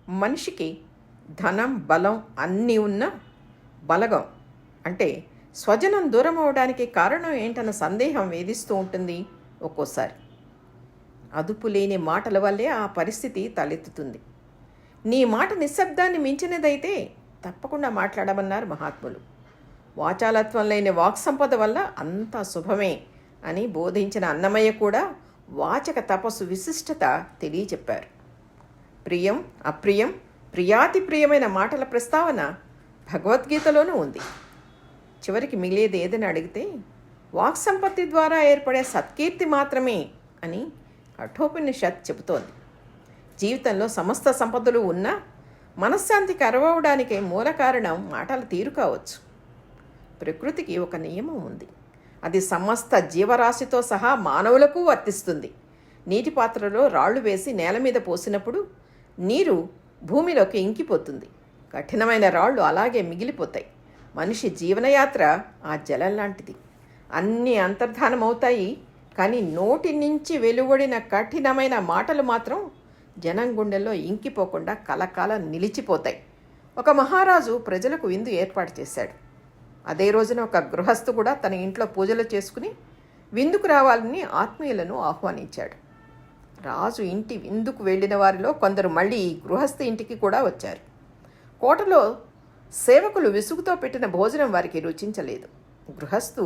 మనిషికి ధనం, బలం అన్నీ ఉన్న బలగం అంటే స్వజనం దూరం అవడానికి కారణం ఏంటన్న సందేహం వేధిస్తూ ఉంటుంది ఒక్కోసారి. అదుపు లేని మాటల వల్లే ఆ పరిస్థితి తలెత్తుతుంది. నీ మాట నిశ్శబ్దాన్ని మించినదైతే తప్పకుండా మాట్లాడమన్నారు మహాత్ములు. వాచాలత్వం లేని వాక్ సంపద వల్ల అంతా శుభమే అని బోధించిన అన్నమయ్య కూడా వాచక తపస్సు విశిష్టత తెలియచెప్పారు. ప్రియం, అప్రియం, ప్రియాతి ప్రియమైన మాటల ప్రస్తావన భగవద్గీతలోనూ ఉంది. చివరికి మిగిలేది ఏదని అడిగితే వాక్ సంపత్తి ద్వారా ఏర్పడే సత్కీర్తి మాత్రమే అని కఠోపనిషత్ చెబుతోంది. జీవితంలో సమస్త సంపదలు ఉన్నా మనశ్శాంతి కరవడానికి మూల కారణం మాటల తీరు కావచ్చు. ప్రకృతికి ఒక నియమం ఉంది. అది సమస్త జీవరాశితో సహా మానవులకు వర్తిస్తుంది. నీటి పాత్రలో రాళ్లు వేసి నేల మీద పోసినప్పుడు నీరు భూమిలోకి ఇంకిపోతుంది. కఠినమైన రాళ్ళు అలాగే మిగిలిపోతాయి. మనిషి జీవనయాత్ర ఆ జలం లాంటిది. అన్నీ అంతర్ధానమవుతాయి, కానీ నోటి నుంచి వెలువడిన కఠినమైన మాటలు మాత్రం జనం గుండెల్లో ఇంకిపోకుండా కలకాలం నిలిచిపోతాయి. ఒక మహారాజు ప్రజలకు విందు ఏర్పాటు చేశాడు. అదే రోజున ఒక గృహస్థు కూడా తన ఇంట్లో పూజలు చేసుకుని విందుకు రావాలని ఆత్మీయులను ఆహ్వానించాడు. రాజు ఇంటి విందుకు వెళ్ళిన వారిలో కొందరు మళ్ళీ గృహస్థి ఇంటికి కూడా వచ్చారు. కోటలో సేవకులు విసుగుతో పెట్టిన భోజనం వారికి రుచించలేదు. గృహస్థు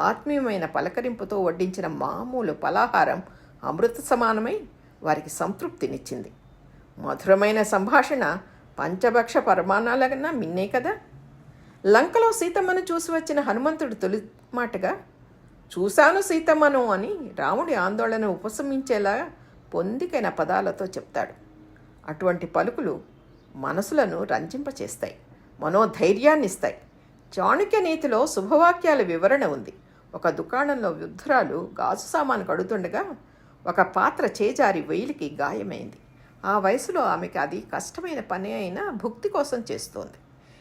ఆత్మీయమైన పలకరింపుతో వడ్డించిన మామూలు పలహారం అమృత సమానమై వారికి సంతృప్తినిచ్చింది. మధురమైన సంభాషణ పంచభక్ష పరమాణాలకన్నా మిన్నే కదా. లంకలో సీతమ్మను చూసి వచ్చిన హనుమంతుడు తొలి మాటగా చూశాను సీతమ్మను అని రాముడి ఆందోళన ఉపశమించేలా పొందికైన పదాలతో చెప్తాడు. అటువంటి పలుకులు మనసులను రంజింపచేస్తాయి, మనోధైర్యాన్ని ఇస్తాయి. చాణక్య నీతిలో శుభవాక్యాల వివరణ ఉంది. ఒక దుకాణంలో వృద్ధురాలు గాజు సామాను కడుతుండగా ఒక పాత్ర చేజారి వేలికి గాయమైంది. ఆ వయసులో ఆమెకి అది కష్టమైన పని అయినా భుక్తి కోసం చేస్తోంది.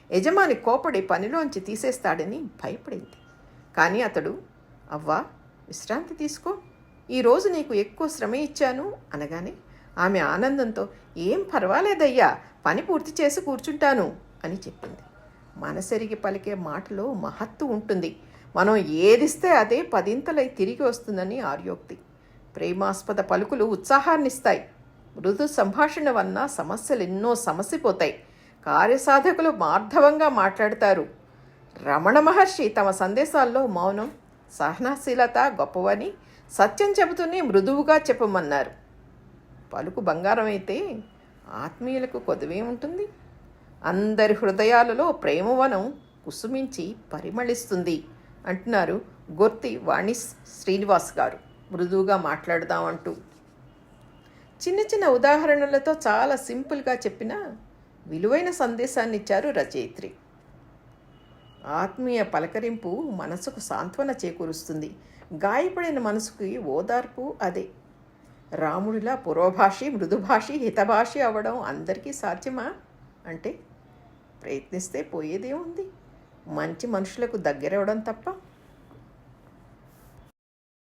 యజమాని కోపడి పనిలోంచి తీసేస్తాడని భయపడింది. కానీ అతడు, అవ్వా విశ్రాంతి తీసుకో, ఈరోజు నీకు ఎక్కువ శ్రమ ఇచ్చాను అనగానే ఆమె ఆనందంతో, ఏం పర్వాలేదయ్యా, పని పూర్తి చేసి కూర్చుంటాను అని చెప్పింది. మనసెరిగి పలికే మాటలో మహత్తు ఉంటుంది. మనం ఏదిస్తే అదే పదింతలై తిరిగి వస్తుందని ఆర్యోక్తి. ప్రేమాస్పద పలుకులు ఉత్సాహాన్నిస్తాయి. మృదు సంభాషణ వలన సమస్యలు ఎన్నో సమసిపోతాయి. కార్యసాధకులు మార్ధవంగా మాట్లాడతారు. రమణ మహర్షి తమ సందేశాల్లో మౌనం, సహనశీలత గొప్పవని సత్యం చెబుతూనే మృదువుగా చెప్పమన్నారు. పలుకు బంగారం అయితే ఆత్మీయులకు కొదవే ఉంటుంది. అందరి హృదయాలలో ప్రేమవనం కుసుమించి పరిమళిస్తుంది అంటున్నారు గొర్తి వాణి శ్రీనివాస్ గారు మృదువుగా మాట్లాడదామంటూ. చిన్న చిన్న ఉదాహరణలతో చాలా సింపుల్గా చెప్పిన విలువైన సందేశాన్ని ఇచ్చారు రచయిత్రి. ఆత్మీయ పలకరింపు మనసుకు సాంత్వన చేకూరుస్తుంది. గాయపడిన మనసుకి ఓదార్పు అదే. రాముడిలా పురోభాషి, మృదుభాషి, హితభాషి అవ్వడం అందరికీ సాధ్యమా అంటే ప్రయత్నిస్తే పోయేదేముంది. మంచి మనుషులకు దగ్గరవడం తప్ప.